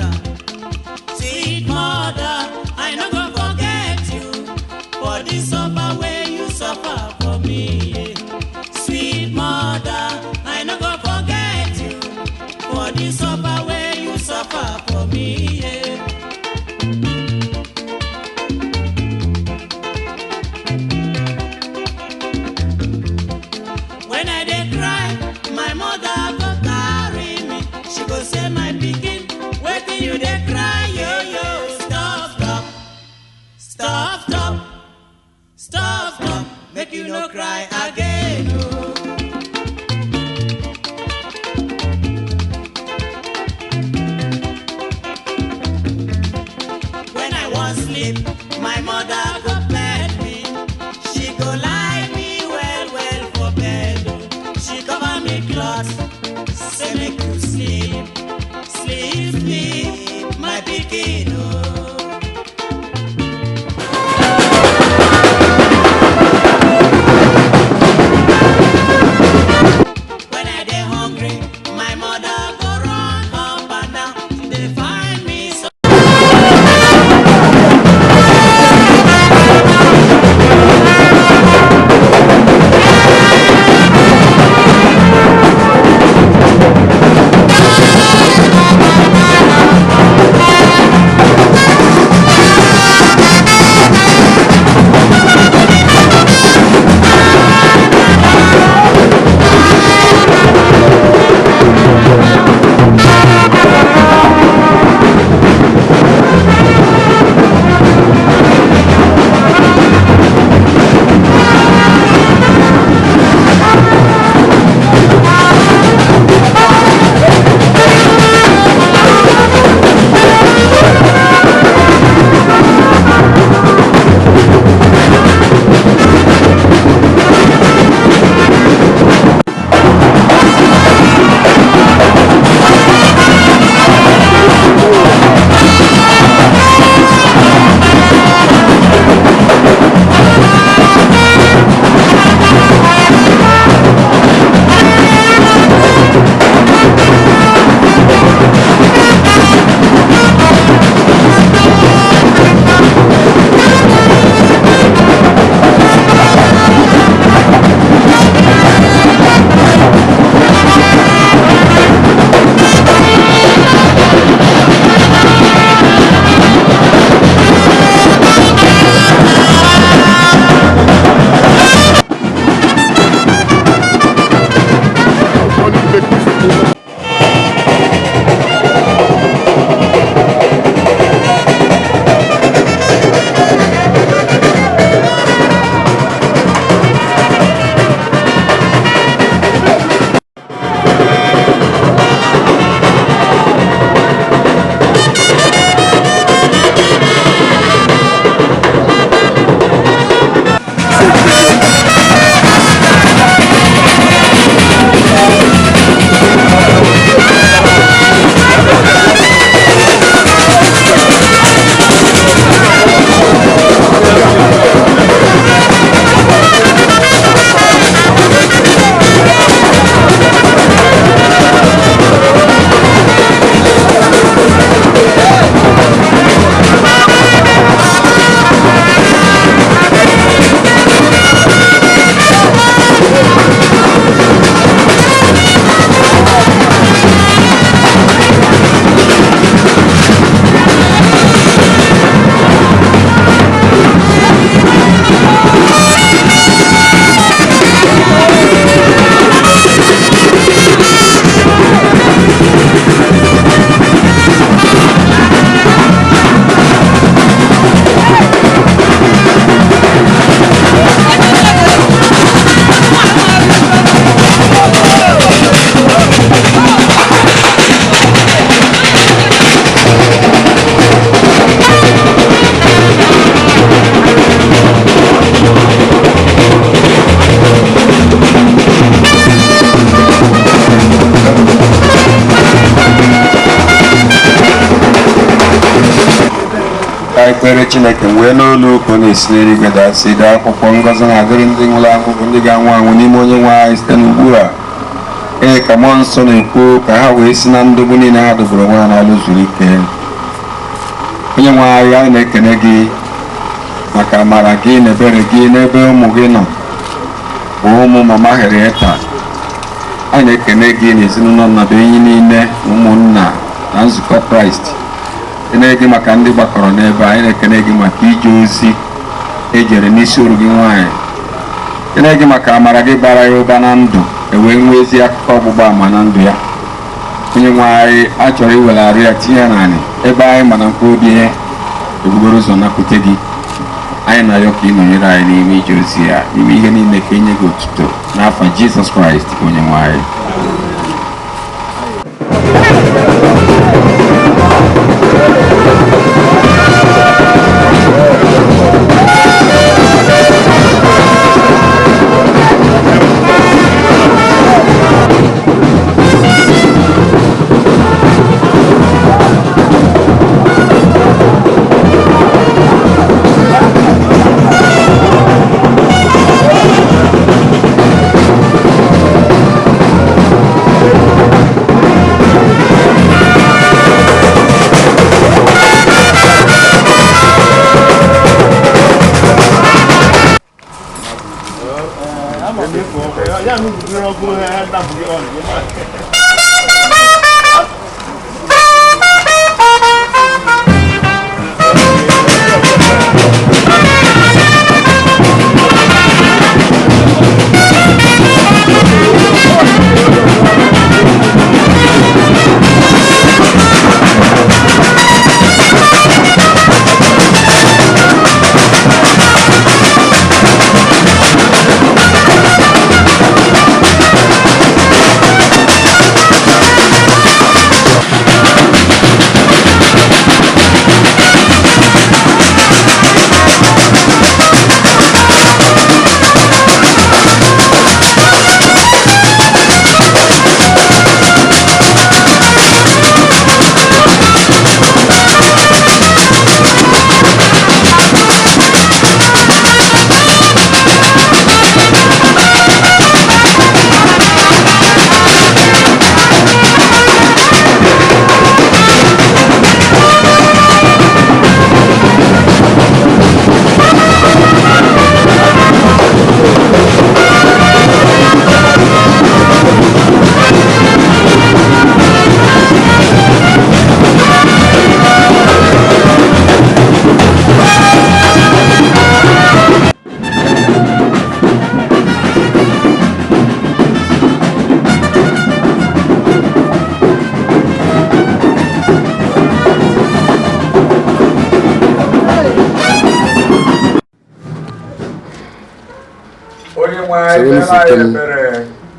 mother. Sweet mother, I no go forget you for the suffer where you suffer for me. Sweet mother, I no go forget you for the suffer where you suffer for me. When I dey cry, my mother go carry me. She go say, my pikin, wetin you dey cry, yo yo. Stop, stop, stop, stop, stop, stop. Make you no cry again, oh. When I wan sleep, my mother go bed me. She go lie me well well for bed, oh. She cover me cloth, say make you sleep, sleep, sleep, my pikin, oh. When I dey hungry, my mother go run up and down. She dey find me so. ekpere Chineke wee n'olu okwu na-esi n'eluigwe dasị daa akwụkwọ ngọzi na-adịrị ndị nwụrụ anwụ bụ ndị ga-anwụ anwụ n'ime onye nwe anyị site n'ugbu a ee ka mmụọ nsọ na-ekwu ka ha wee si na ndụgbu niile ha dụburu nwa n'alụ zuru ike. Onye nwe anyị, anyị na-ekene gị maka amara gị na ebere gị n'ebe ụmụ gị nọ bụ ụmụ mama Henrietta. Anyị na-ekene gị n'ezinụlọ Nnabuenyi niile na ụmụnna na nzukọ Kraịst. Ekene gị maka ndị gbakọrọ n'ebe anyị na-ekene gị maka ije ozi ejere n'isi oru gị nwaanyị. Ekene gị maka amara gị bara ya ụba na ndụ ewee nwee ezi akụkọ ọgbụgba ama na ndụ ya. Onye nwe anyị, a chọrọ iwegharị ya tinye naanị ebe anyị mana mkpụrụ obi ihe ebugoro ụzọ nakwute gị. Anyị na-ayọ ka ị nọnyere anyị n'ime ije ozi ya, n'ime ihe niile ka enye gị otuto n'afọ Jizọs Kraịst onye nwe anyị.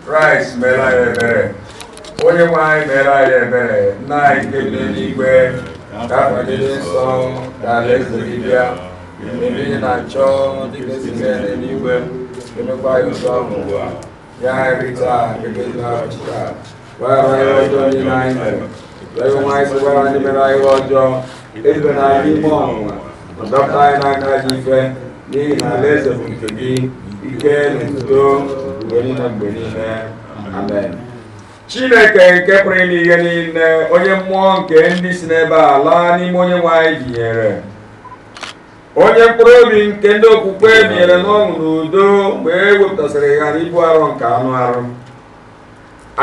Christ mere anyị ebere. Onye nwe anyị mere anyị ebere. Nna anyị nke bi n'eluigwe, ka afọ gị dị nsọ, ka alaeze gị bịa. Ebe ị na-achọ dịka esi mee n'eluigwe, emekwa ya ụzọ ọhụrụ ugbu a. Ya nri taa nke gị n'ụbọchị taa. Gbaghara anyị ọjọọ niile anyị mere. Onye nwe anyị sịkwara anyị mere anyị ọjọọ. Ezo na anyị ime ọnwụnwa. Dọpụta anyị n'aka gị ife, n'ihi na alaeze bụ nke gị. Ike na udo mgbe niile mgbe niile. Amen. Chineke nke pụrụ ime ihe niile, onye mmụọ nke ndị si n'ebe a laa n'ime onye nwe anyị binyere, onye mkpụrụ obi nke ndị okwukwe binyere n'ọṅụ na udo mgbe e wepụtasịrị ha n'ibu arọ nke anụ arụ.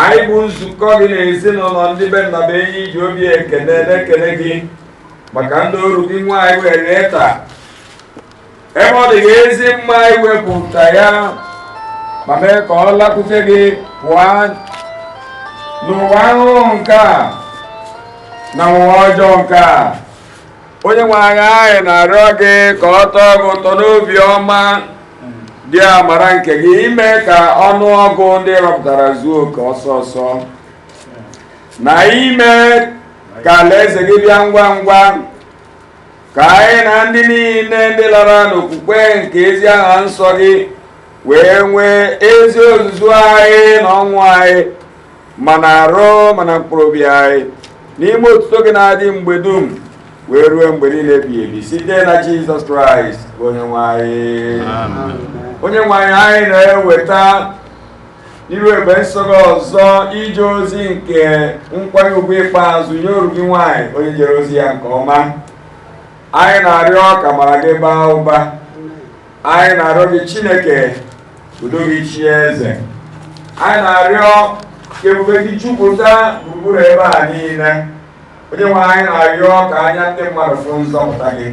Anyị bụ nzukọ gị na ezinụlọ ndị be Nnabuenyi ji obi ekene na-ekene gị maka ndị oru gị nwaanyị Henrietta, ebe ọ dị gị ezi mma iwepụta ya ma mee ka ọ lakwute gị pụọ n'ụwa ahụhụ nke a na ụwa ọjọọ nke a. Onye nwe anyị na-arịọ gị ka ọ tọọ gị ụtọ n'obi ọma dị amara nke gị, ime ka ọnụọgụ ndị rọpụtara zuo oke ọsọ ọsọ, na ime ka alaeze gị bịa ngwa ngwa, ka anyị na ndị niile ndị lara n'okwukwe nke ezi aha nsọ gị wee nwee ezi ozuzu anyị na ọnwụ anyị, ma na arụ ma na mkpụrụ obi anyị, n'ime otuto gị na-adị mgbe dum wee ruo mgbe niile ebighị ebi, site na Jizọs Kraịst onye nwe anyị. Onye nwe anyị, anyị na-eweta iwe ebe nsogbu ọzọ ije ozi nke nkwanye ugwu ikpeazụ nye oru gị nwanyị onye jere ozi ya nke ọma. Anyị na-arịọ ka mara gị baa ụba. Anyị na-arịọ gị Chineke udo gị chi eze. Anyị na-arịọ ka ebube gị jupụta gburugburu ebe a niile. Onye nwe anyị na-arịọ ka anya ndị mmadụ fụ nzọpụta gị.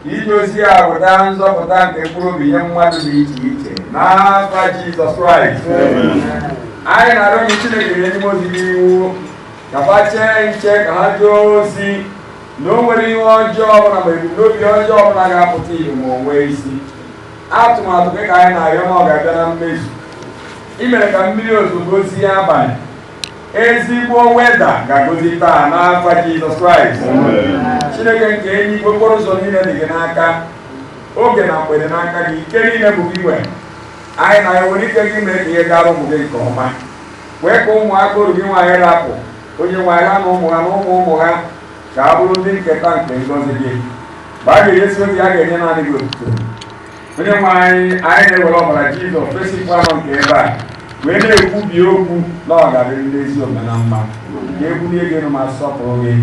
Ka ije ozi ya weta nzọpụta nke mkpụrụ obi nye mmadụ dị iche iche n'afa Jizọs Kraịst. Anyị na-arịọ gị Chineke nye ndị ozi gị iwu ka ha chee nche ka ha jee ozi na o nwere ihe ọjọọ ọbụla ma ebumnobi ọjọọ ọbụla ga-apụta ihe ma o nwee isi. Atụmatụ gị ka anyị na-arịọ na ọ ga-abịa na mmezu. I mere ka mmiri ozuzo gozie abalị. Ezigbo weda ga-agozi taa n'afa Jizọs Kraịst. Chineke nke enyi igwe okporo ụzọ niile dị gị n'aka. Oge na mgbede n'aka gị. Ike niile bụ gị nwe. Anyị na-enwere ike gị mee ka ihe gara ụmụ gị nke ọma. Kwee ka ụmụaka oru gị nwaanyị rapụ onye nwaanyị ha na ụmụ ha na ụmụ ha ka ha bụrụ ndị nketa nke ngọzi gị. Mgbe a ga-enyesi ozi a ga-enye naanị gị otuto. Onye nwe anyị na-ewere ọbara Jizọs fesikwa nọ nke ebe a wee na-ekwubi okwu na ọ ga-adịrị ndị ezi omume na mma. Ka egwu nye gị ma sọpụrụ gị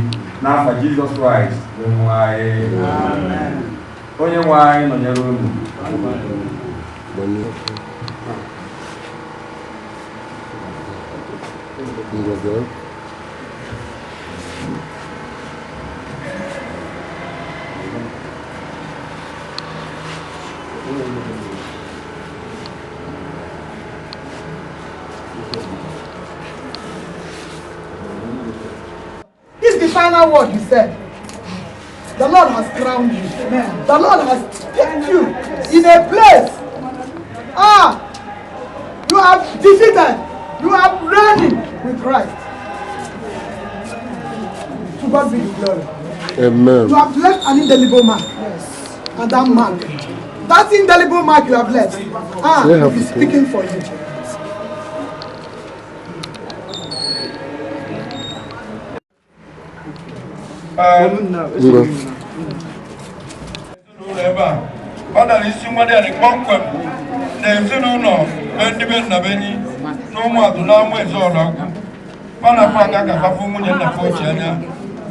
n'afa Jizọs Kraịst onye nwe anyị. Onye nwe anyị nọnyere unu. This is the final word you said. The Lord has crowned you. Amen. The Lord has picked you in a place. You have defeated. You are reigning with Christ. To God be the glory. Amen. You have left an indelible mark. Yes. And that mark, that indelible mark you have left, it is speaking for you. Ọ dara isi nwa dị kpọmkwem na ezinụlọ ndị be Nnabuenyi na ụmụatụ na Amaeze Oraukwu. Ọ na-afọ aka ka fafụ nwunye nna fa ochie anya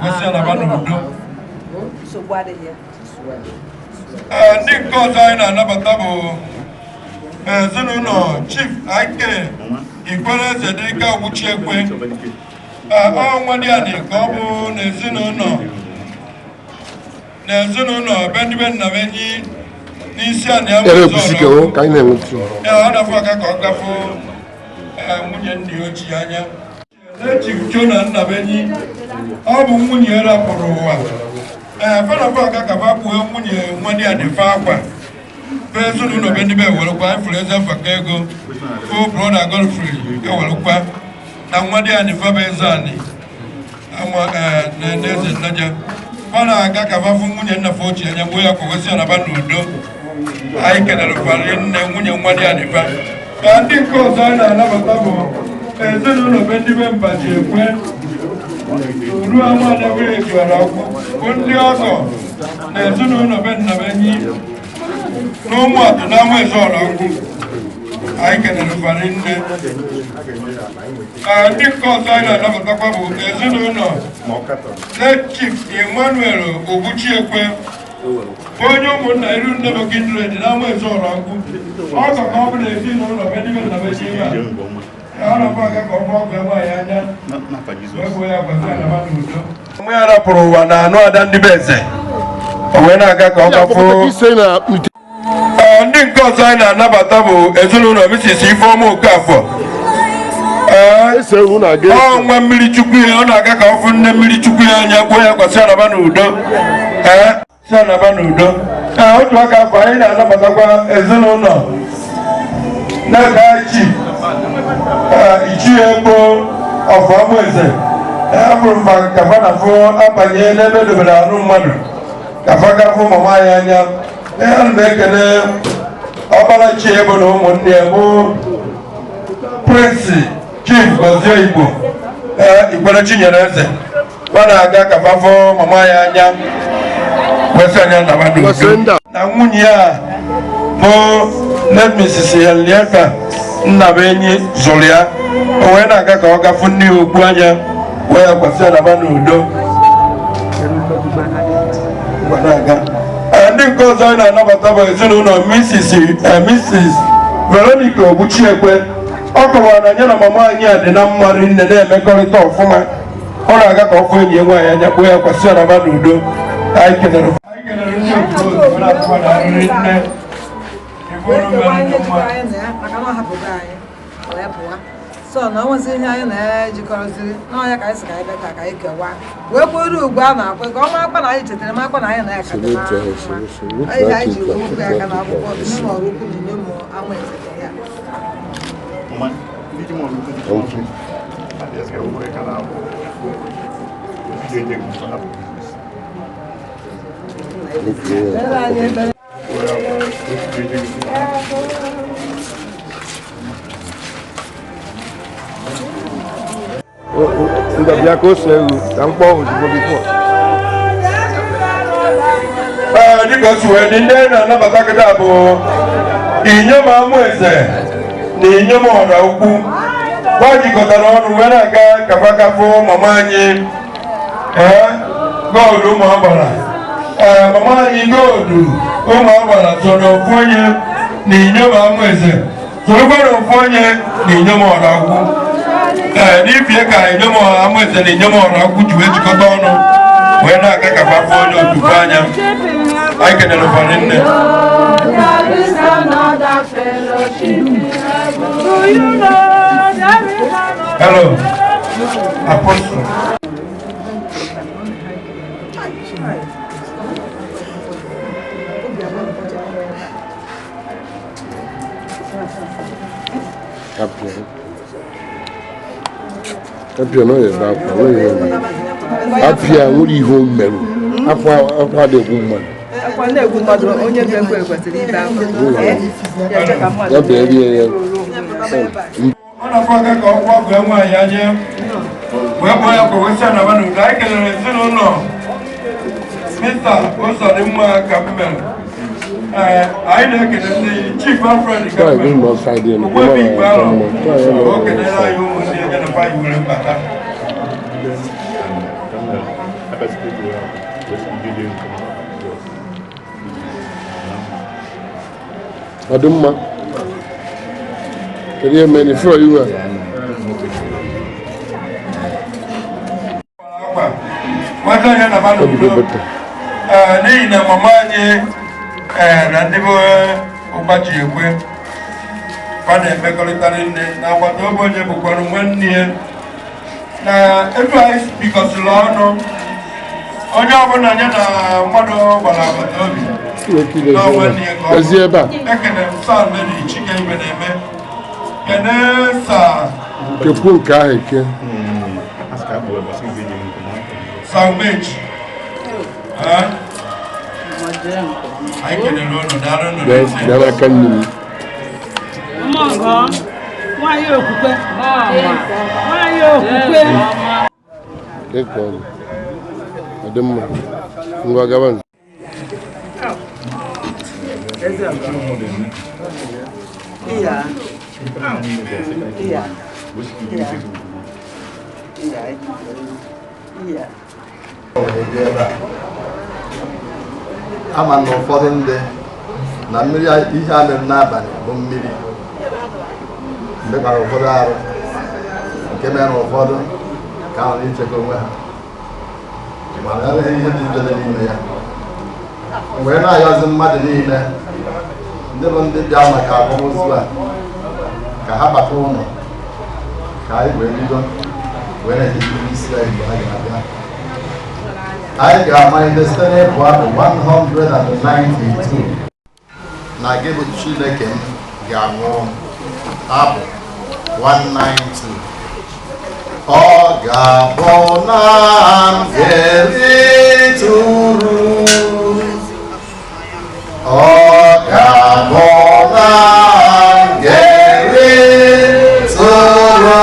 wesị alaba n'udo. Ndị nke ọzọ anyị na-anabata bụ ezinụlọ Chief Ike Ikwereze Dịka Ogbuchiekwe. Ọnwa dị adị ka ọ bụ n'ezinụlọ be ndị be Nnabuenyi n'isi anị Amaeze Oraukwu. Ọ na-afọ aka ka ọ gafụ nwunye ndị ochie anya. Chief Jona Nnabuenyi ọ bụ nwunye rapụrụ ụwa. Fanafọ aka ka fa kpuo nwunye nwa dị adị fa akwa. Fe ezinụlọ be ndị be ewerekwa influenza faka ego fo brother Godfrey ewerekwa na nwa dị adị fa bụ eze anị na eze nnaja. Fana aga ka fa fụ nwunye nna fa ochie anya gbuo ya kwa wesị alaba n'udo. Anyị kelere fari nne nwunye nwa dị adị fa. Ka ndị nke ọzọ anyị na-anabata bụ ezinụlọ be ndị be Mbachiekwe ruo Amaeze Oraukwu bụ ndị ọzọ na ezinụlọ be Nnabuenyi na ụmụatụ na Amaeze Oraukwu. Anyị kelere fari nne. Ndị nke ọzọ anyị na-anabatakwa bụ ezinụlọ Chief Emmanuel Ogbuchiekwe onye ụmụnna iru nne m Kindred na Amaeze Oraukwu. Ọzọ ka ọ bụ na ezinụlọ be ndị be Nnabuenyi mgbe ya rapụrụ ụwa na anụ ada ndị be eze o wee na-aga ka ọ gafụ. Ndị nke ọzọ anyị na-anabata bụ ezinụlọ Mrs. Ifeoma Okafọ. Nwa mmiri chukwu ya ọ na-aga ka ọ fụ nne mmiri chukwu ya anya gbuo ya kwasị anaba n'udo. Si anaba n'udo. Otu aka afọ anyị na-anabatakwa ezinụlọ Nkechi Ichie Ego of Amaeze. Abụrụ maka kafa na fụ abanye n'ebe edobere anụ mmadụ kafa gafụ mama ya anya. Ana m ekele ọbara chi Ego na ụmụnne ya bụ Prince Chief Gozie Igbo Ikwere Chinyere Eze. Ọ na-aga kafa fụ mama ya anya wesị anya na mmadụ udo. Na nwunye ya bụ Mrs. Henrietta Nnabuenyi zụrụ ya o wee na-aga ka ọ gafu nne okwu anya wee kwasị anaba n'udo ndị nke ọzọ anyị na-anabata bụ ezinụlọ Mrs. Veronica Ogbuchiekwe. Ọ kọwara na ya na mama anyị a dị na mma rinne na-emekọrịta ọfụma. Ọ na-aga ka ọ fụ enyi ya nwaanyị anya kpoo ya kwasị anaba n'udo. Anyị kelere ndị otu otu na-atụwa na arịrị nne so na onwezi ihe anyị na-ejikọrọziri n'ọnya ka anyị si ka anyị bịa ka anyị kewaa wee kwere ugwu a na-akwe ka ọ makwa na anyị chetara makwa na anyị na-aka dị anyị ga-eji okwu aka na akwụkwọ dị na Oraukwu dị n'ụmụ Amaeze ya Ndabia ko seru tampo ojugbo before dịka o si wee dị ndị na-anabata kịta bụ inyom Amaeze na inyom Oraukwu gbajikọtara ọnụ wee na-aga kafakafụ mama anyị goldu ụmụ agbara mama anyị goldu ụmụ agbara so na ofu onye na inyom Amaeze sorokwa na ofu onye na inyom Oraukwu n'ibie ka inyom Amaeze na inyom Oraukwu ji wee jikọta ọnụ wee na-aga kafafụ onye otubu anya anyị kenere ụfọdụ nne. Hello, Apostle. Apia no ye da kwa we apia nwuri ihe meru akwa de gumma akwa na egwu mmadụ onye bụ ekwesịrị ibe akwa ya cheka mmadụ ya be ri ya Ọ na-akwaga ka ọkwa bụ nwaanyị anya wee bụ ya kwa wesa na manu da anyị kelere ezinụlọ Mr. Osodimma ka mmere anyị na-ekele ndị Chief Alfred ka mmere ugbe igbe ahụ o kelere anyị ụmụ ndị ege na payi were mbata Adumma kedu eme ni fro iwe nwata ya na manu n'ihi na mama anyị na ndị bụ ụgbachi ekwe kwa na-emekọrịtarị nne na agbata obi onye bụkwara nwanne ya na etu anyị bikọsịrị ọnụ onye ọbụla ya na mmadụ gbara agbata obi ezi ebe a ekene saa Mary Chike ibe na-eme kene saa kekwu nke ahụ eke saa mechi anyị kelere ụlọ dara ụlọ bịara aka mmiri nwanyị okwukwe nwanyị okwukwe kekwa ọdịmma ngwa gaba nzu ama na ụfọdụ ndị na mmiri ihe a mere n'abalị bụ mmiri ndị gbara ụfọdụ arụ nke mere ụfọdụ ka ahụ n'ichekwa onwe ha mana ihe dị njọ n'ime ya wee na-ayọzi mmadụ niile ndị bụ ndị bịa maka akwamozu a ka ha bata ụlọ ka anyị wee bido wee na-eji isi ya mgbe ha ga-abịa anyị ga-amalite site n'ịbụ abụ 192 na gị bụ Chineke m ga-anwụ abụ 192 ọ ga-abụ na m ga-eritụrụ ọ ga-abụ na m ga-eritụrụ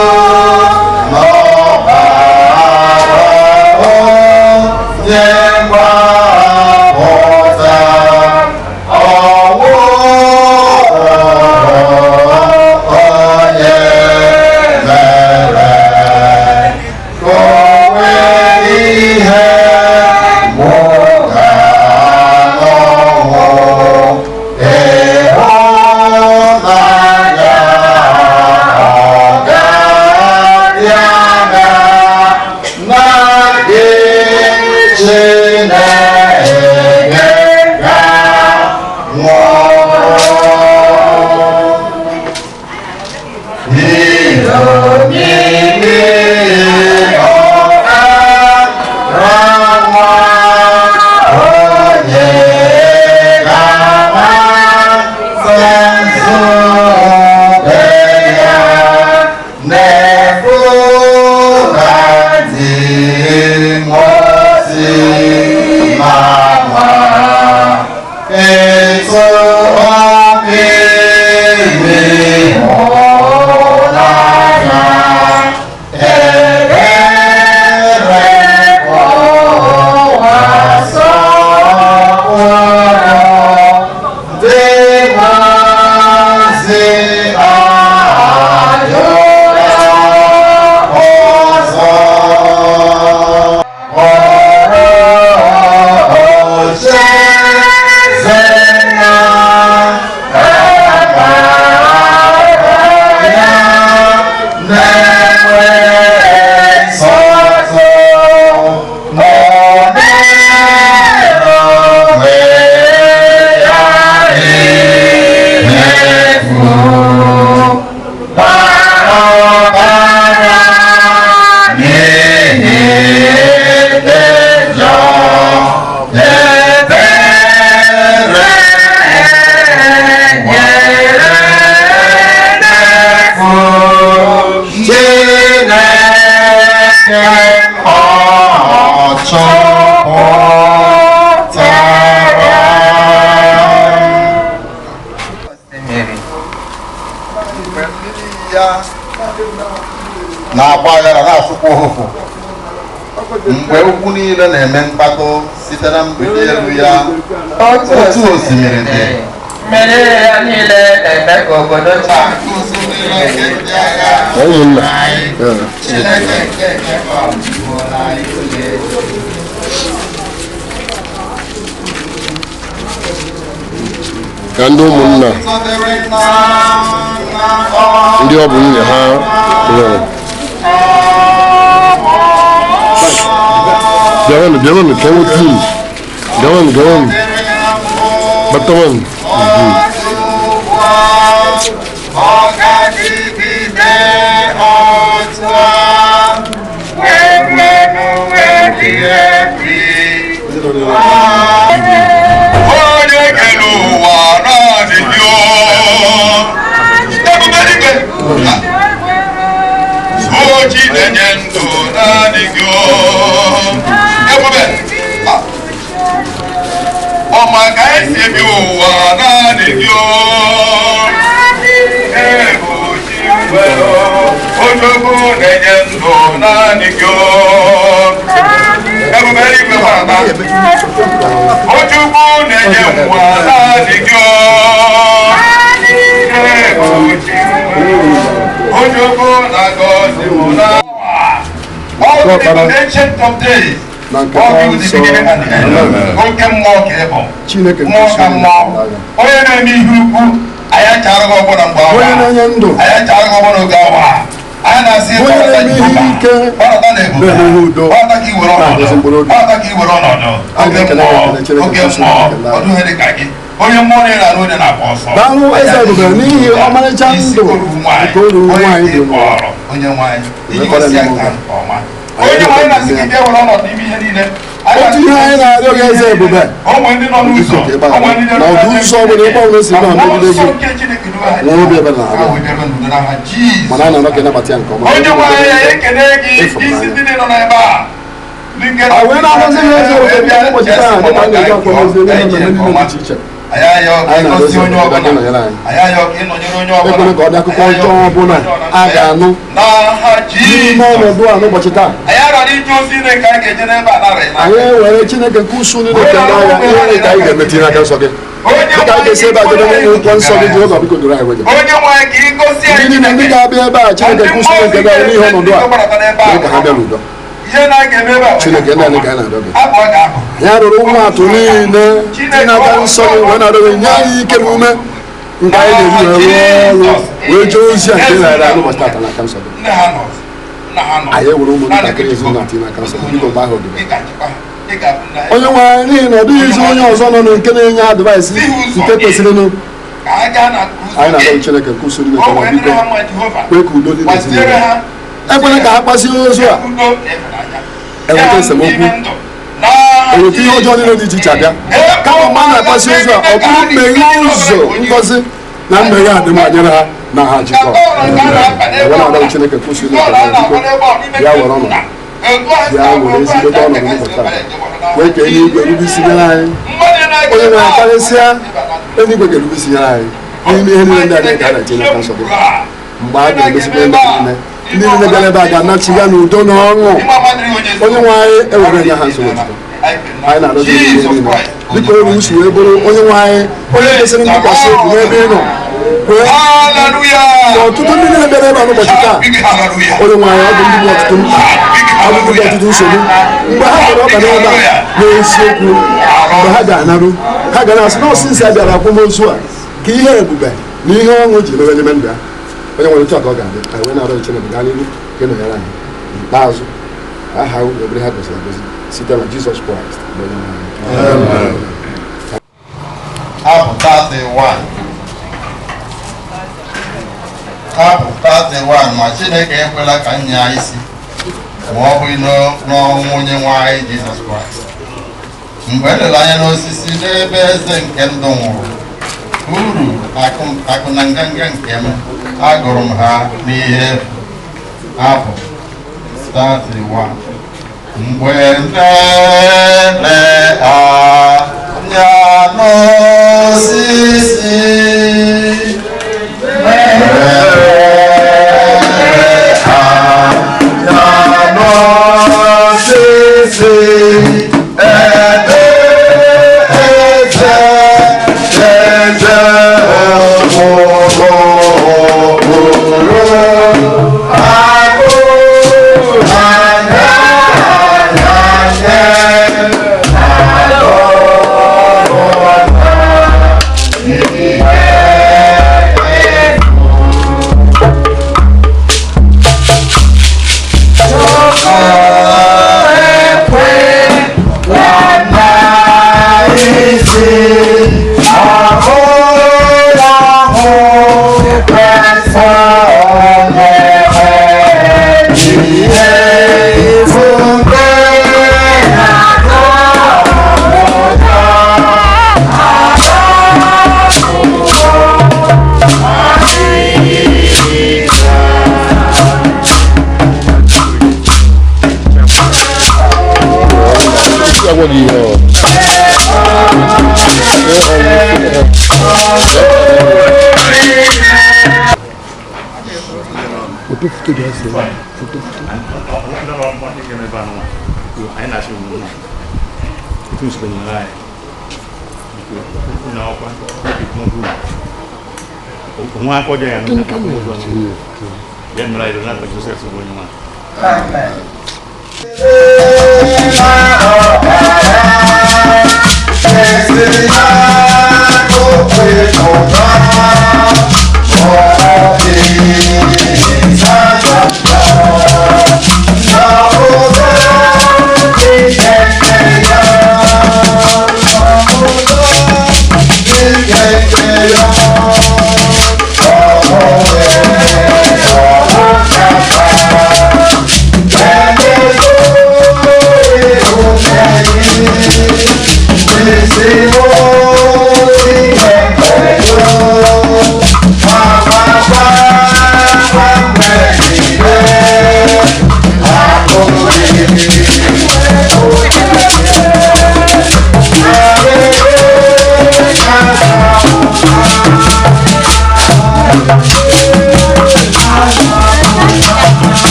mgbe ugwu niile na-eme mkpatụ site na mgbidi elu ya otu osimiri dị mmiri ya niile na-eme ka obodo taa Chineke nke ka ndị ụmụnna ndị ọ bụ nwunye ha nwere bịawanụ ka enwe pin bịawanụ batawanụ Ancient of days, all you the beginning and the end. Oke mmụọ ka ị bụ. Mmụọ ka mmụọ. Onye na-eme ihe ukwu, anyị achara gị ọgbọ na mgbe awa. Anyị achara gị ọgbọ n'oge awa. Anyị na-asị ọrọta Jehova, ọrọta na ebube, ọrọta ka i were ọnọdụ, ọrọta ka i were ọnọdụ. Oge mmụọ, ọdụ ihe dị ka gị. Onye mmụọ na-ere anụ onye na-agba ọsọ. Daalụ eze ebube n'ihi ọmarịcha ndụ nke oru nwaanyị dị n'ụwa. Onye nwaanyị, iji gosi aka nke ọma. Onye nwaanyị na-asị gị bịa were ọnọdụ n'ime ihe niile. Otu ihe anyị na-arịọ gị eze ebube na ụdị ụzọ ọbụla ebe ọbụla si na megide gị nwere obi ebe na-abịa mana a na-anọ ka ịnabata ya nke ọma wee na-agbazi ihe eze ebube ụbọchị taa dịka a na-eji akwamozi ndị nọ na mmemme dị iche iche anyị na-arịọzi onye ọbụla nọnyere anyị ekwere ka ọ dị akụkọ ọjọọ ọbụla a ga-anụ n'ime ọnọdụ a n'ụbọchị taa anyị ewere Chineke nke usu niile nke ndị agha ihe ka anyị ga-emeti n'aka nsọ gị dịka anyị ga-esi ebe a jebe n'ụlọ ụkwụ nsọ gị Jehova biko duru anyị wege ndị niile ndị ga-abịa ebe a Chineke nke usu nke ndị agha n'ihe ọnọdụ a mee ka ha bịa n'udo Chineke ndị anyị ka anyị na-arịọ gị anyị arụrụ ụmụ atụ niile dị n'aka nsọ gị wee na-arịọ gị nye anyị ike na ume nke anyị ga-eji wee rụọ ọrụ wee jee ozi a nke na-arịa n'ụbọchị tata n'aka nsọ gị anyị ewere ụmụntakịrị ezinụlọ atụ n'aka nsọ gị biko mgbe ahụ ogige onye nwe anyị n'ihi na ọ dịghị izi onye ọzọ nọ nke na-enye advaịsị nke kwesịrịnụ anyị na-arịọ Chineke nke usoro niile ka biko kwee ka udo dị n'ezinụlọ ekwela ka ha kpasie ozu a enweta esemokwu enweta ihe ọjọọ niile dị iche iche abịa kama mgbe a na-akpasi ozu a ọ bụrụ mmeghe ụzọ ngọzi na mmeghe adịmma nyere ha na ha jikọ ewe na-arịọ Chineke nke usoro niile biko bịa were ọnọdụ bịa were ezigbote ọnọdụ n'ụbọchị taa wee ka eluigwe erube isi nyere anyị onye na-akarịsịa eluigwe ga-erube isi nyere anyị n'ime ihe niile ndị anyị ka a na-eche n'aka nsọ gị mgbe a ga-emezigbo ndị niile ndị niile bịara ebe a ga-anachiga n'udo na ọṅụ onye nwe anyị ewere nye ha nsogbu anyị na-arịọ gị ihe niile biko eru usi wee bụrụ onye nwe anyị onye kwesịrị ntụkwasị obi n'ebe ị nọ kwee ka ọtụtụ ndị niile bịara ebe a n'ụbọchị taa onye nwe anyị ọ bụ ndị bụ ọtụtụ mkpa ọ bụ ndị ọtụtụ nsogbu mgbe ha bịara ọba n'ebe a n'eziokwu mgbe ha ga-anarụ ha ga na-asị na ọsịsị a bịara akwamozu a ka ihe ebube na ihe ọṅụ ji mere n'ime ndụ ya onye nwere otu a ka ọ ga-adị anyị wee na-arịọ Chineke gaa n'ihu ka ịnọnyere anyị n'ikpeazụ aha ebere ha gosiri agozi site na Jizọs Kraịst Abụ 31 ma Chineke ekwela ka nye anyị isi ma ọ bụghị n'ọnwụ onye nwe anyị Jizọs Kraịst mgbe elere anya n'osisi n'ebe eze nke ndụ nwụrụ uru akụ na nganga nke m agụrụ m ha n'ihe abụ 31 mgbe nlele anya n'osisi nlele anya n'osisi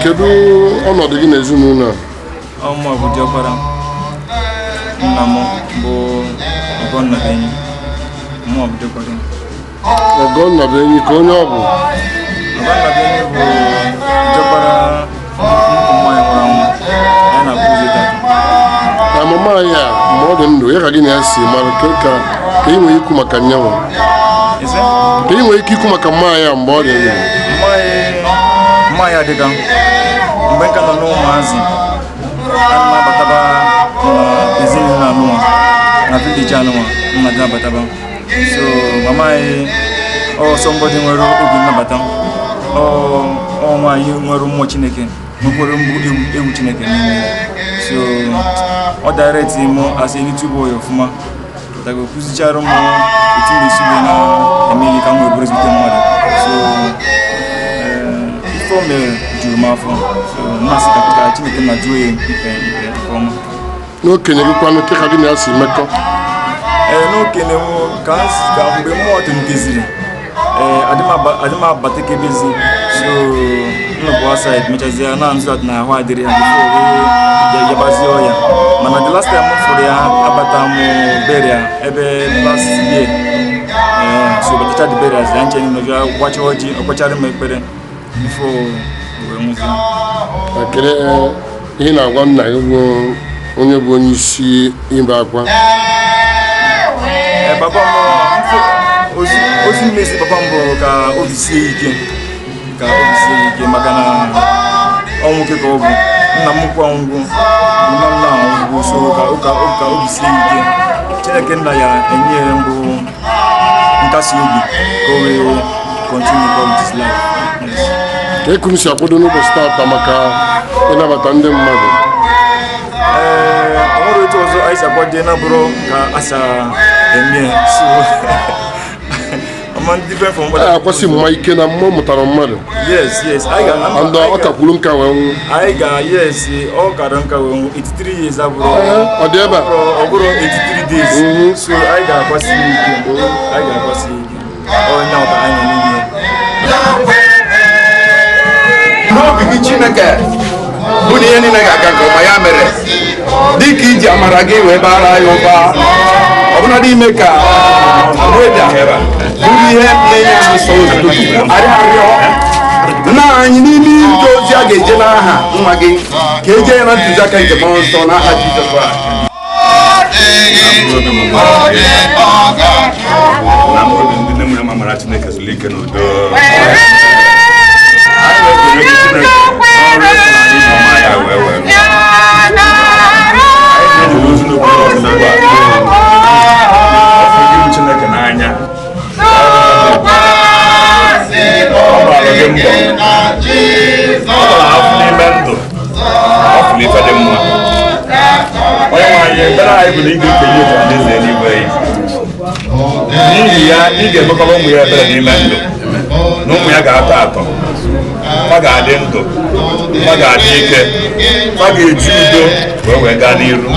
Kedu ọnọdụ gị n'ezinụlọ a? Ọmụ bụ diọkpara nna m bụ Nnabuenyi. Mụ bụ diọkpara. Nnabuenyi ka onye ọ bụ? Nnabuenyi bụ diọkpara ụmụ anyị nwụrụ anwụ. Anyị na-abụ ụzọ ịta. Amụma anyị a ma ọ dị ndụ ya ka gị na-esi mara ka ị nwee ikwu maka nyanwa. Ka ị nwee ike ikwu maka mma anyị a mgbe ọ dị ndụ. Mma ya dịka mgbe nka nọ n'ụmụazị ana m abataba ezinụlọ anụnwa na vileji anụnwa nna dị abataba. So mama anyị somebody nwere obi nnabata, nwaanyị nwere mmụọ Chineke, nwekwara egwu Chineke n'ime. So ọ direct m as a YouTube boy ọfụma daga kụzichara m otu m esi wee na-eme ka m wee bụrụ ezigbo mmadụ. So o mere juru m afọ, mmasị ka Chineke na jụọ ya nke ọma. N'okenye gị kwanụ ka gị na-esi mekọ? N'okenye ka mgbe mmụọ tenteziri adị m abatakebezi. So nnọbụ asaid mechazie na nzu na ahụ adịrị ha bifo yabazie ọya. Mana the last time m fụrụ ya abata m beria ebe last year. So batacha the berias ya nche nọjụ gbacha ọjị ọkpachara m ekpere before we move. Ihe na-agwa nna gị bụ onye bụ onye isi ịba akwa papa m ozi mmesi papa m bụ ka obi sie ike maka na ọnwụ nke ka ọ bụ nna m kwa ọnwụgwụ nna m na-anwụgwụ so ka obi sie ike Chineke nna ya enyere mbụ nkasi obi ka o wee continue with his life. ka ekunu si akwado n'ụbọchị taata maka ịnabata ndị mmadụ ọrụ etu ọzọ anyị si akwado na bụrụ ka asa eme so akwasị mma ike na mmụọ mụtara mmadụ yes ọ kakwuru nka wee nwụ anyị yes ọ kara nka wee nwụ 83 years abụrụ ọ dị ebe ọ bụrụ 83 days so anyị ga-akwasị ike onye ọka anyị n'ime n'obi gị Chineke bụ na ihe niile ga-aga nke ọma ya mere dịka iji amara gị wee bara ya ụba ọbụna n'ime ka weda bụrụ ihe na-enye anyị nsọ ozugbo arịarịọ nna anyị n'ime ije ozi a ga-eje n'aha nwa gị ka eje ya na ntụziaka nke mmụọ nsọ n'aha Jizọs ndị nne nwere amara Chineke zuru ike n'udo Chineke n'anya ọ gbara gị mbọ ọ gbara afọ n'ime ndụ ọ fụrụ ife dị mma onye nwaanyị ekpere anyị bụ na ị ga-ekenye otu alaeze eluigwe n'ihi ya ị ga-emekọba ụmụ ya ebere n'ime ndụ na ụmụ ya ga-atọ atọ ha ga-adị ndụ ha ga-adị ike ha ga-eji udo wee gaa n'iru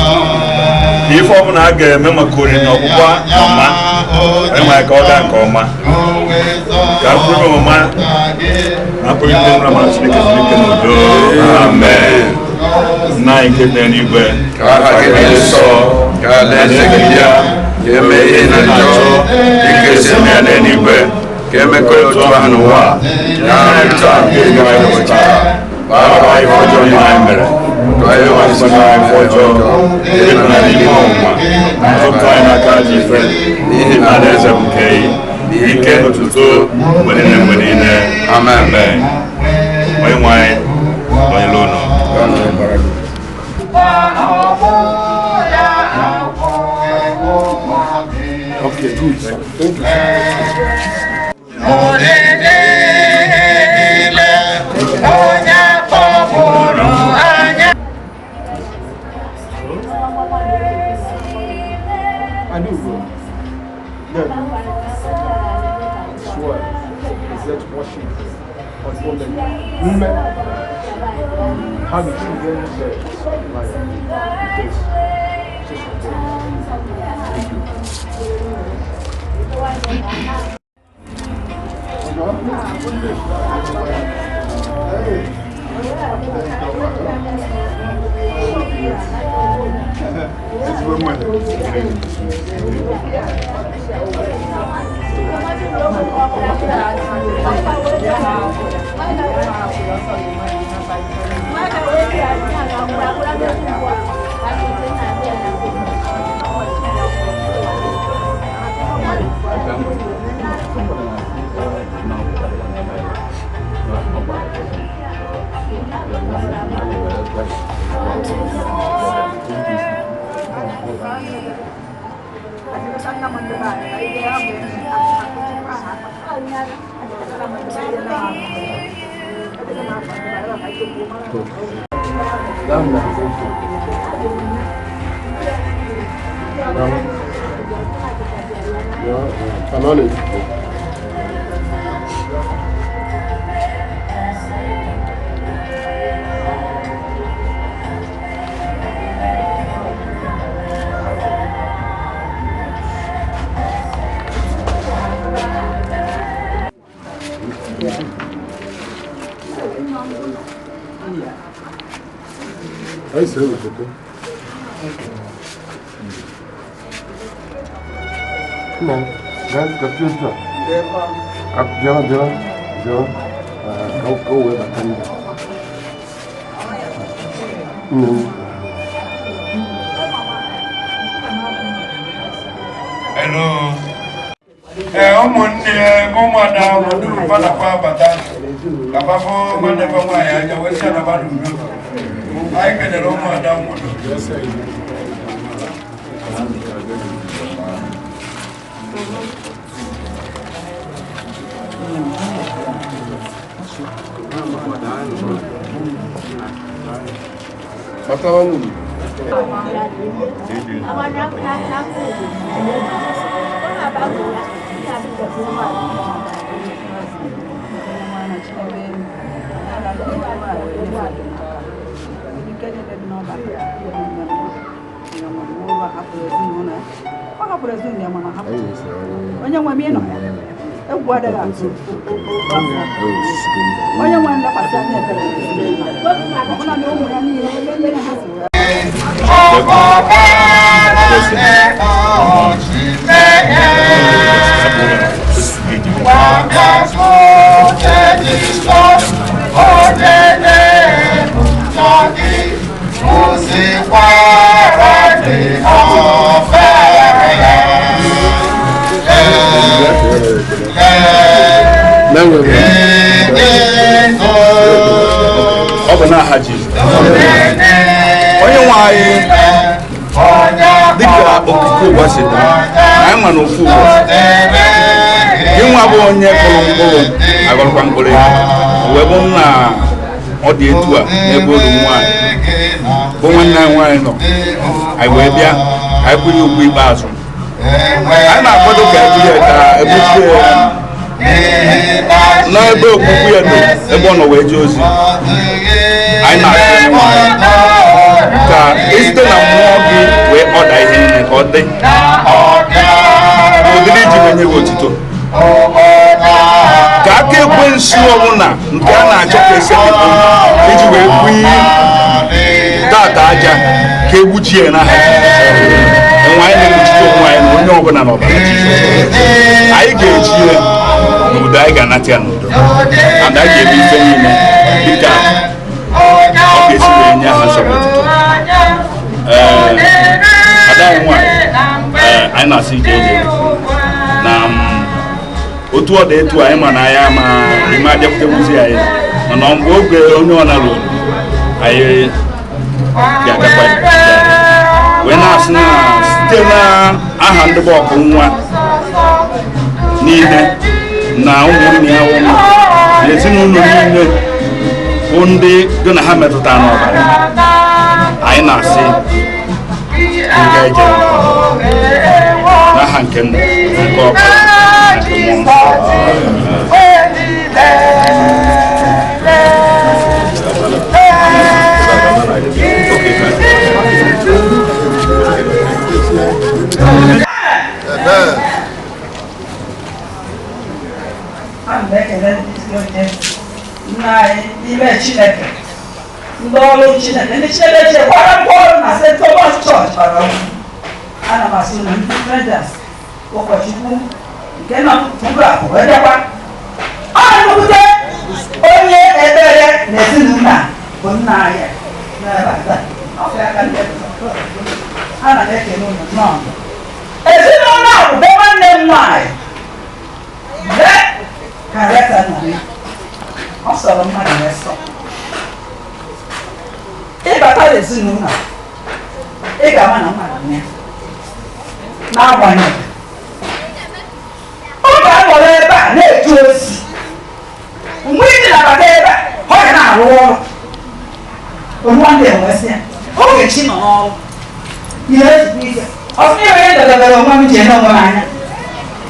ife ọbụla a ga-eme maka oriri na ọgwụgwọ ọma enwere ka ọ gaa nke ọma ka mkpụrụ ọma na mkpụrụ ndị nwere amara Chineke zuru ike n'udo amen nna anyị nke dị n'igwe ka aha gị dị nsọ ka alaeze gị bịa ka eme ihe na njọ dịka esi eme ya n'eluigwe ka emekọ ya otu ahụ n'ụwa ya nri taa nke ga ụbọchị taa gbara anyị ọjọọ ihe anyị mere ka anyị wezụga anyị ọjọọ ebe na n'ime ọnwụnwa zụpụta anyị n'aka ji ife n'ihi na alaeze bụ nke ike n'otuto mgbe niile amen onye nwe anyị banyere ụlọ Okay, good. Thank you. Women have the children Aí sim, doutor. Não, ganho capítulo. Já. Kau é bacana. hello. Ụmụnne ụmụada obodo manakwa abata kapafọ nwanne bụ nwaanyị anya wee si anabata udo. Anyị kelere ụmụada obodo. onye nwe anyị dịka okike ụwa si dị anyị nwa n'ofu ụwa ịnwa bụ onye kụrụ mkpụrụ agọrọkwa mkpụrụ wee bụ na ọ dị etu a n'ebe olu nwaanyị bụ nwanne anyị nwaanyị nọ anyị wee bịa anyị kwụnye ugwu ikpeazụ anyị na-akwado ka ebunye ka ebuchie n'ebe okpukpu ya dị ebe ọ nọ wee jee ozi anyị na-asị nwaanyị ka esite na mmụọ gị wee ọda ihe niile ka ọ dị ụdịrị iji wenye gị otito ka aka ekwensu ọbụla nke a na-achọ ka esepụta iji wee kwunye data aja ka egbuchie n'aha enwe anyị na-egbuchite onwe anyị na onye ọbụla n'ọbara anyị ga-eji ya n'udo anyị ga-anata ya n'udo ada anyị ga-eme ife niile dịka ọ ga-esi wee nye aha nsọpụrụ otito ada anyị nwaanyị anyị na-asị ije eje na otu ọ dị etu anyị ma na ya ma ime abịakwute wuzi anyị mana mgbe oge onye ọ na-alụ anyị ga-agakwa wee na-asị na site na aha ndị bụ ọkụ nwa niile na ụmụnne ya ụmụ na ezinụlọ niile bụ ndị dị na ha metụtara n'ọbara anyị na-asị nga eje n'aha nke nna nke ọbara nke mmụọ n'ime Chineke ndị ọrụ Chineke ndị Chineke chekwara mkpọrọ na St. Thomas Church bara ana m asị na ndị Rangers ụkọchukwu nke nọ tupu akụ wee bịakwa ọ nụkwute onye ebere na ezinụlọ bụ nna anyị ana m ekele unu nnọọ ezinụlọ ahụ bụ nwanne m nwaanyị Henrietta nọ ọ sọrọ mmadụ na-esọ ịbata n'ezinụlọ ị ga-ama na mmadụ ya n'agbanyeghị ọ ga-anọrọ ebe a na-eju ozi mgbe ị dị nabata ebe a ọ ga na-arụ ọrụ onwandị enwesị ya oge chi nọ n'ọrụ ihe ezigbo ike ọsị ihe onye dọdebere onwe m ji ene onwe m anya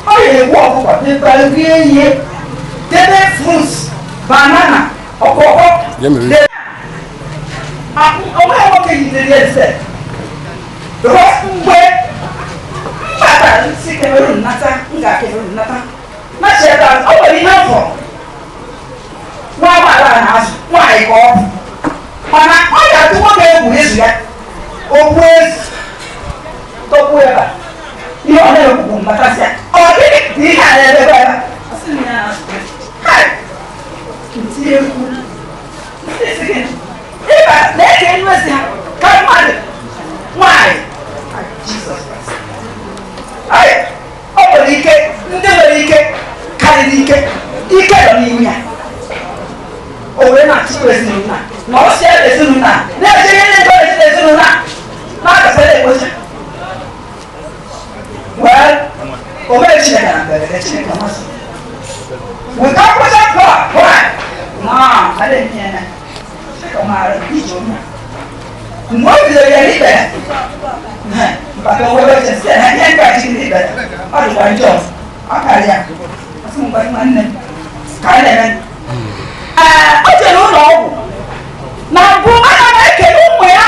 ọ ga-egbu ọkụkọ dịbara rie ihe debe fruits banana ọkụkọ onwe nwoke yidere eze mgbe mkpata si kemeru nnata m ga-akemeru nnata na cheta o nwere ihe afọ nwa amaala na-azụ nwaanyị ka ọ bụ mana ọ ga-atụ nwoke egwu ezu ya okwu ezu tọkwu ebe ihe ọ na-ekwukwu mbatasịa ọ gịnị dị ihe a na-ebe ebe ntinye ekwu ịba na-eke nnuezi ha ka mmadụ nwaanyị Jizọs the chicken. We can't put that car. Why? No, I didn't hear that. Come on, beat you. What is the but the way I just said, I can't catch you either. I don't want yours. I'll carry you. Somebody, my name. Carry I don't know. Now, go on, I can't know where.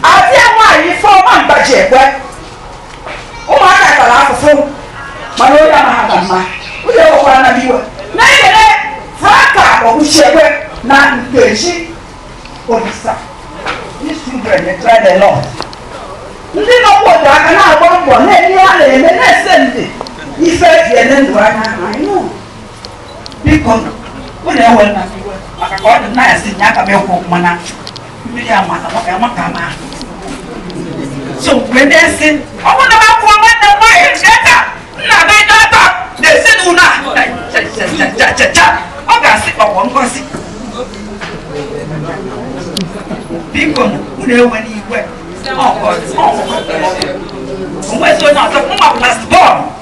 I tell why you for one budget. Oh, I got a lot of food. My lawyer, I have my. We don't want to be one. Nay, Faka or whichever, not Nkechi or the son. These children, they try their lot. You know what I can have one, any other, and then I send it. He said, I know. Because when I went, I got the nice in Yakamel Mana. So when they say, I want to have one and the wife is better. They said, Una, I got sick of one gossip. People who know when he went. Oh, where's the not of my last born?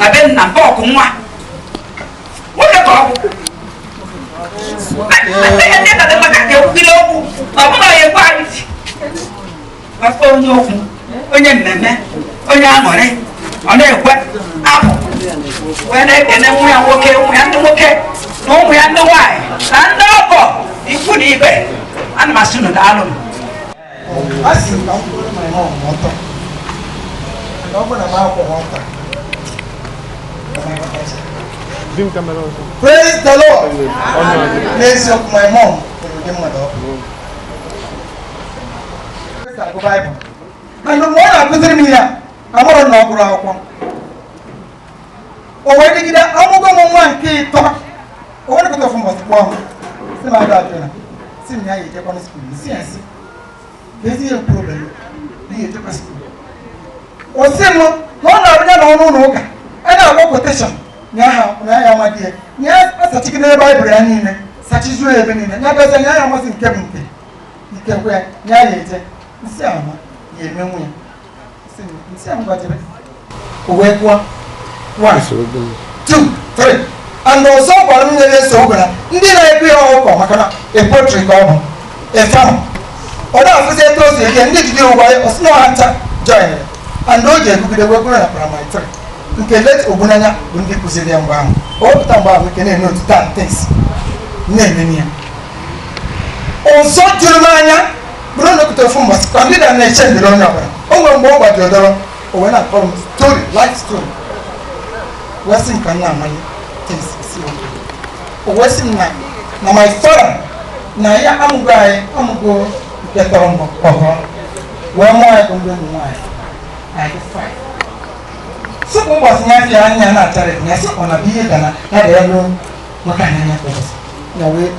I've been a Okunwa. What about? I never look at your pillow. I'm not a wife. I phone you on your man, on your money, on their wet apple. When I can, we are okay, we have to okay. No, we have no why. And no, you could even. And my son of the album. I see my mom water. And open a mouth of water. Praise the Lord. Praise of my mom. Bible. And the more I put in here, I want to know Oraukwu. Or when you get out, I'm going to one key talk. I want to go from what's wrong. See my daughter. See me, I take on the school. See, I see. There's a problem. You take a school. Or see, no, no. And I want quotation. Now, my dear. Yes, as a chicken Bible, I need such as you have been in. Now, there's an I was in Kevin. You can wear, yeah, Nsama, ye memory. Nsama, wait, 1, 2, 3. And also, one minute is over. Did I be all a portrait of a farm? Or that was a close again, did you know why a snow hunter join? And no, you could have worked from my trip. You can let Obunana win the Brazilian one. All the time we can know to that things. Name. Also, Germania. Bruno could have formed a standard and a change the owner. Oh, more about your door, or when I call story, life story. Western Canaan, things, see. Western night. Now, my father, now I'm going, I'm going to get on. One more I can do mine. I get 5. So, what was my young and I tell it, yes, on a beer than I had no what kind of apples. Now, we,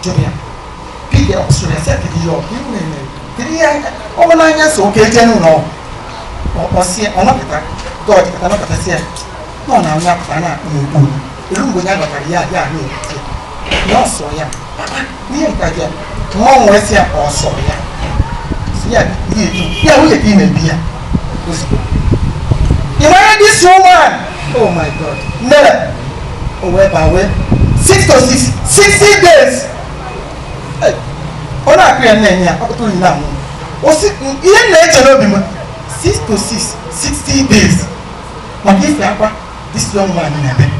Julia. The Australia said to you, over 9 years, okay, no. Or see, or not that. God, I don't say, no, I'm not. You don't go down to the no, so yeah. Near Kaja, one was here also, yeah. Yeah, we have been here. You married this woman? Oh my God, never. Oh, where by way? 6 to 6, 60 days. On a clear name, up to now. Was it in nature of him? 6 to 6, 60 days. But if this young man in a bed,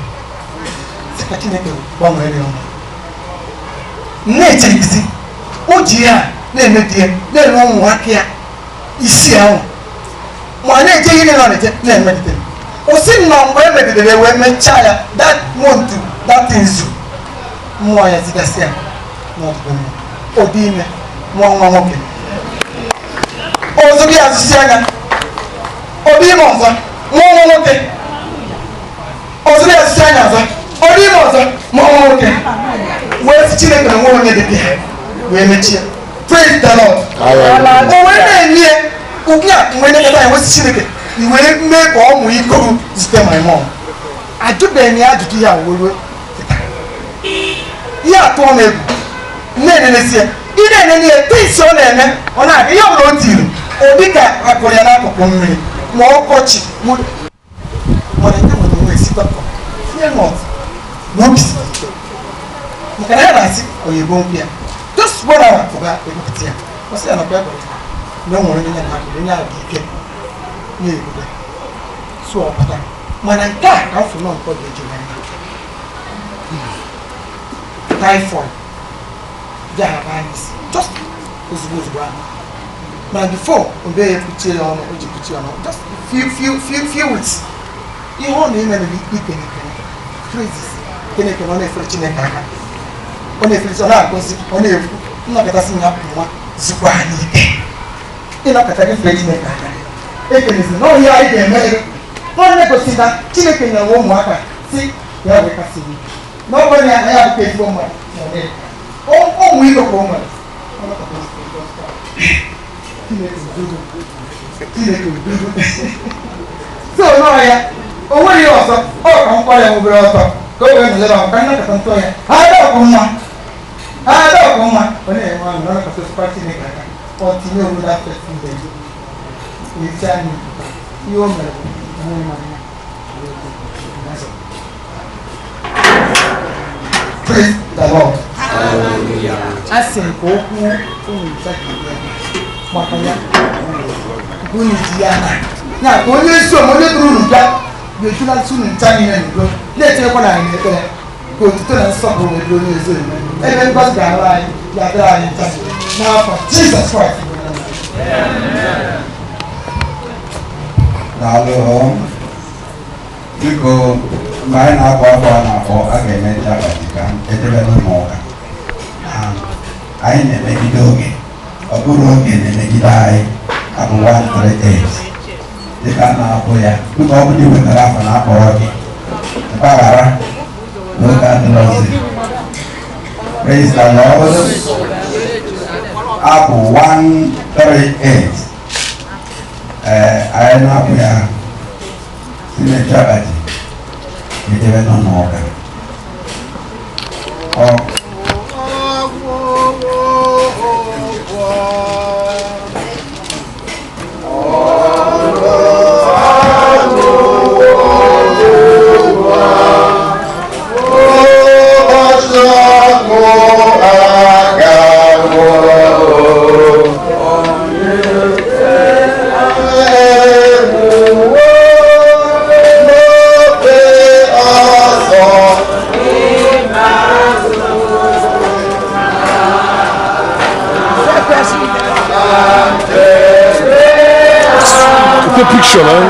one way on nature is it? Oh, dear, name it, then one work here. You see how my nature is on it, name it. Or sitting on where they were my child that want to, that things more as it is, not women. Odime, one walking. Also, be as a singer. Odimosa, one walking. Also, be as a singer. Odimosa, one walking. Where's the children and woman in the day? We met you. Praise the Lord. Oh, when they near, when I was children, you will make all we go to stay my mom. I took the near to do ya to me ne se ide ne ne peace on ene ona e yo ro ti o bi ka akoya na akoko mi mo ko chi mo ne doctor. Fear not. No peace. Maka na na si oyibo mpia. Just one hour for that people. What's the other people? No more than that. You know get. Ni go. So pata. Mana ka ka fu no ko de jina. Typhoid. Diabetes. Just was one. But before obey put on just few weeks. You want him and be crazy. Can you on a fetching a car? On a fetch on a not at us in up one Zubani. You're not at a fetching a car. It is no idea. One never see that chicken and warm water. See, you have a casino. Nobody I have paid for money. Oh, we go home. So no ya owo ni oso o kan pa le mo bere oso ko we mi le ba kan na kan to ya ada ko ma oni e wa na ka so party ni ka o ti ni o da fe ti de ni chani yo me mo ma praise the Lord. Hallelujah. Asin ko ku sa ki makanya kuni diana na ko le so mo le duru ja be tuna sunu ntani na ni go le te ko na ni to ko to na so ko le duru ni so e be ba ga ra ya da ni ta na for Jesus Christ. Amen. Lalu Biko main apa-apa nako agak jabatikan itu lebih mau kan. Aine lagi doge, aku roge lagi dai, aku wan terus. Jika apa ya, tu kau punya berapa apa roge, apa arah, bukan terus. Praise the Lord. Aku wan terus. Aina apa ya? Sini jabati, itu benar mau kan. Oh. Picture, man.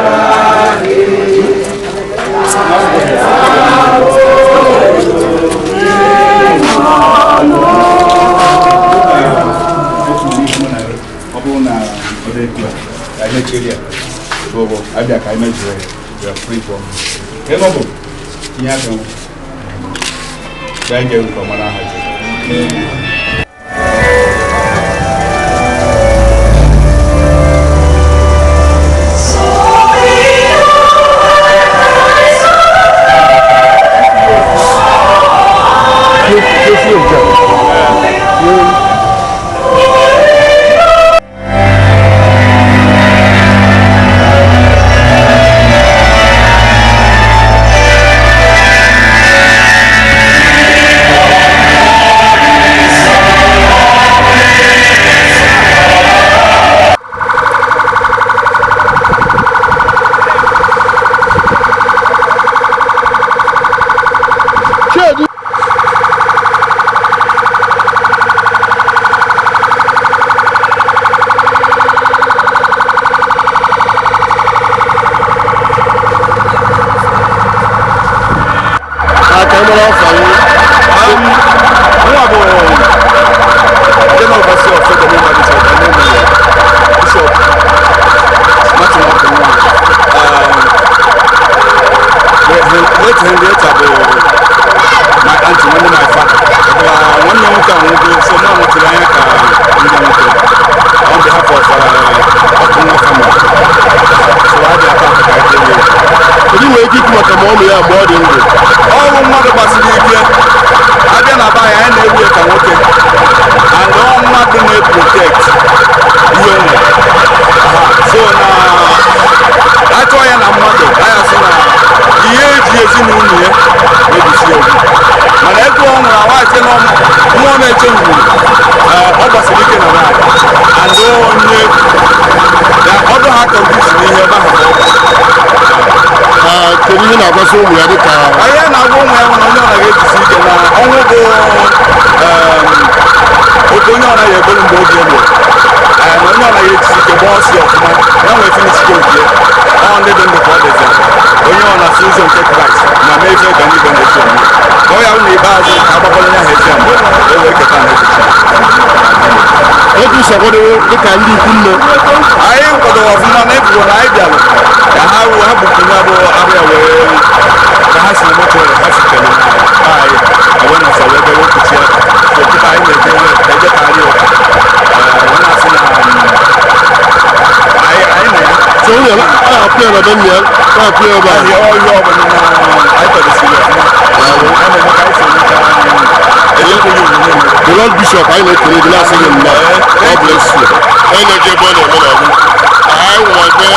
Henrietta my auntie, one of my father. One young woman, so now I'm on behalf of Okunwa family. So I just have to guide you. You will keep my mom here more than you. All mother Basilia, I don't know by any way can work it. And all mother may protect you. So now I try and I'm mother. I have seen the age is in kedu ihe na-agwasị ụmụ ya dịka anyị na-agwa ụmụ ya na onye ọna ga-ejisi ike na ọnwụ bụ otu onye ọna ya ebolu mgbe oge elu na onye ọna ya ejisi ike gbaa ọsọ ọfụma ya nwee finishike okie ọ ndị dị ndụ ka ọ dịzi onye ọ na-asụ ụzọ nke Kraịst ma mee ife ga n'igwe na-eji ọmụ ka ọ ya hụ na ikpeazụ ka agbakwala ya ha ezi ọmụ e wee keta na echichi otu isi akwadowo dịka ndị ikwu nne anyị kwadowo ọfụma na ebubo na anyị bịara ka ha bupụnye abụ arịa wee ka ha si na moto ha sitere na anyị wee nọsọ wee bịa wepụchi ya so kịta anyị na-eje ka arịa ụka wee na-asị na anyị na ya so onye na-apụ ya na be nne ya na-apụ ya ebe ahụ ọhịa ọbụla na anyị kwadosiri ọfụma anyị na-eme ka anyị si the Lord Bishop anyị na-ekele gị na-asị gị mma God bless you onye na-eje ebe ọ na-eme n'ọgụ anyị nwa ebe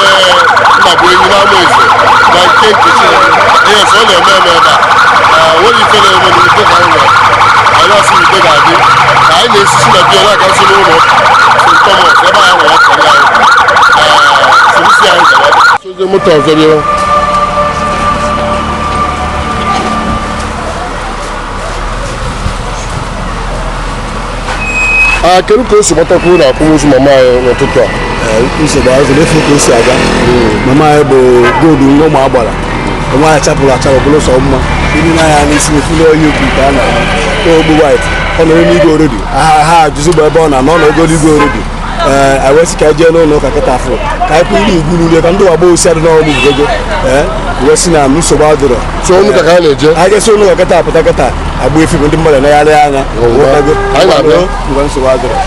Nnabuenyi na Amaeze na nke Nkechi ihe so ọ na-eme ebe a nwere ife na-eme n'ute ka anyị nwere anyị asị ite ga-adị ka anyị na-esisi na biya na-agasị n'ụlọ St. Thomas ebe anyị nwere ọkara anyị sorisi anyị gara sozie moto ọzọ dị kedu ka o si gbatakwuru na akwamozu mama anyị n'ụtụtụ a nsogbu azụ n'efu ka o si aga mama anyị bụ goldu nwa ụmụ agbara nwa ya chapụrụ achapụ bụrụ sọ mma ndị na-anya n'isi efule oyi okwu ka a na ogbu white ọ nọrọ n'igwe oredi ha ajụzi gba ebe ọ na-anọ n'ogolo igwe oredi anyị wesị ka anyị jee n'ụlọ ụka kịta afọ ka anyị kwụ iri igwu n'ụlọ ka ndị wagba osi adị n'ọgbụ gogo wesị na nsogbu adịrọ so ụnụ ka anyị na-eje anyị ga-esi ụlọ ụka kịta apụta kịta agba efi bụ ndị mmadụ na-agharị anya ngwa nsogbu adịrọ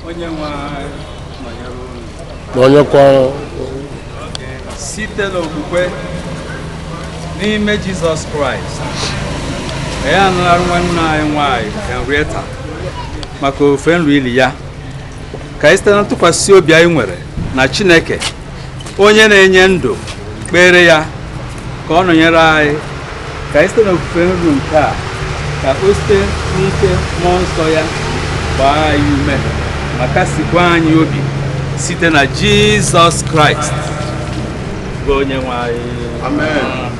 onye nwe nọnyere unu n'onyekwa site n'okwukwe n'ime Jizọs Kraịst ya anara nwanne anyị nwanyị Henrietta maka ofe nri ili ya ka anyị site na ntụkwasị obi anyị nwere na Chineke onye na-enye ndụ kpere ya ka ọ nọnyere anyị ka anyị site n'ofufe nri nke a ka o site n'ike mmụọ nsọ ya gbaa anyị ume maka sikwa anyị obi site na Jizọs Kraịst bụ onye nwe anyị. Amen.